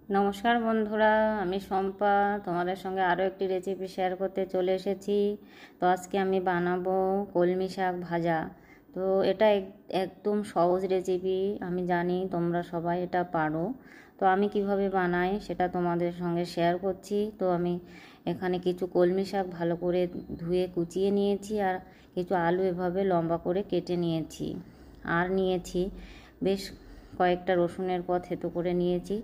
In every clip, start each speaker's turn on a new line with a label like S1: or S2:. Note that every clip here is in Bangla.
S1: নমস্কার বন্ধুরা, আমি শম্পা তোমাদের সঙ্গে আরও একটি রেসিপি শেয়ার করতে চলে এসেছি। তো আজকে আমি বানাবো কলমি শাক ভাজা। তো এটা একদম সহজ রেসিপি, আমি জানি তোমরা সবাই এটা পারো। তো আমি কিভাবে বানাই সেটা তোমাদের সঙ্গে শেয়ার করছি। তো আমি এখানে কিছু কলমি শাক ভালো করে ধুয়ে কুচিয়ে নিয়েছি, আর কিছু আলু এভাবে লম্বা করে কেটে নিয়েছি, আর নিয়েছি বেশ কয়েকটা রসুনের কোয়া থেতো করে নিয়েছি,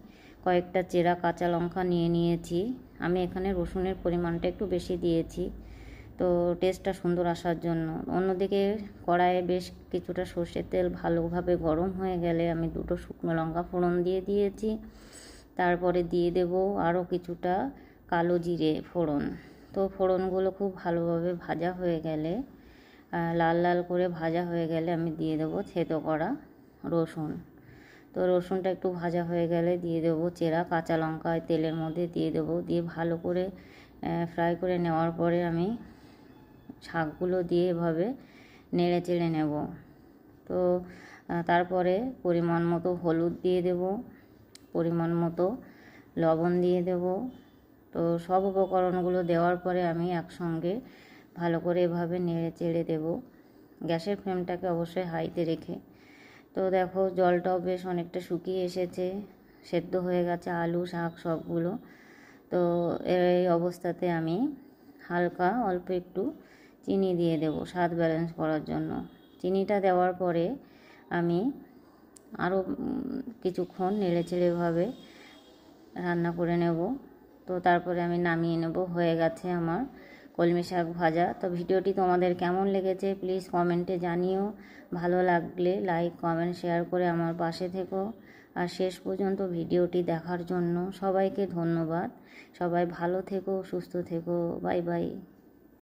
S1: কয়েকটা চেরা কাঁচা লঙ্কা নিয়েছি। আমি এখানে রসুনের পরিমাণটা একটু বেশি দিয়েছি, তো টেস্টটা সুন্দর আসার জন্য। অন্যদিকে কড়াইয়ে বেশ কিছুটা সর্ষের তেল ভালোভাবে গরম হয়ে গেলে আমি দুটো শুকনো লঙ্কা ফোড়ন দিয়েছি। তারপরে দিয়ে দেব আরও কিছুটা কালো জিরে ফোড়ন। তো ফোড়নগুলো খুব ভালোভাবে ভাজা হয়ে গেলে, লাল লাল করে ভাজা হয়ে গেলে আমি দিয়ে দেবো থেতো করা রসুন। তো রসুনটা একটু ভাজা হয়ে গেলে দিয়ে দেবো চেরা কাঁচা লঙ্কা তেলের মধ্যে দিয়ে দেবো, দিয়ে ভালো করে ফ্রাই করে নেওয়ার পরে আমি শাকগুলো দিয়ে এভাবে নেড়ে চেড়ে নেব। তো তারপরে পরিমাণ মতো হলুদ দিয়ে দেব, পরিমাণ মতো লবণ দিয়ে দেব। তো সব উপকরণগুলো দেওয়ার পরে আমি একসঙ্গে ভালো করে এভাবে নেড়ে চেড়ে দেব, গ্যাসের ফ্লেমটাকে অবশ্যই হাইতে রেখে। তো দেখো জলটাও বেশ অনেকটা শুকিয়ে এসেছে, সেদ্ধ হয়ে গেছে আলু শাক সবগুলো। তো এই অবস্থাতে আমি হালকা অল্প একটু চিনি দিয়ে দেব স্বাদ ব্যালেন্স করার জন্য। চিনিটা দেওয়ার পরে আমি আরও কিছুক্ষণ নেড়েচেড়েভাবে রান্না করে নেব। তো তারপরে আমি নামিয়ে নেব। হয়ে গেছে আমার কলমি শাক ভাজা। তো ভিডিওটি তোমাদের কেমন লেগেছে প্লিজ কমেন্টে জানিও। ভালো লাগলে লাইক কমেন্ট শেয়ার করে আমার পাশে থেকো। আর শেষ পর্যন্ত ভিডিওটি দেখার জন্য সবাইকে ধন্যবাদ। সবাই ভালো থেকো, সুস্থ থেকো। Bye bye.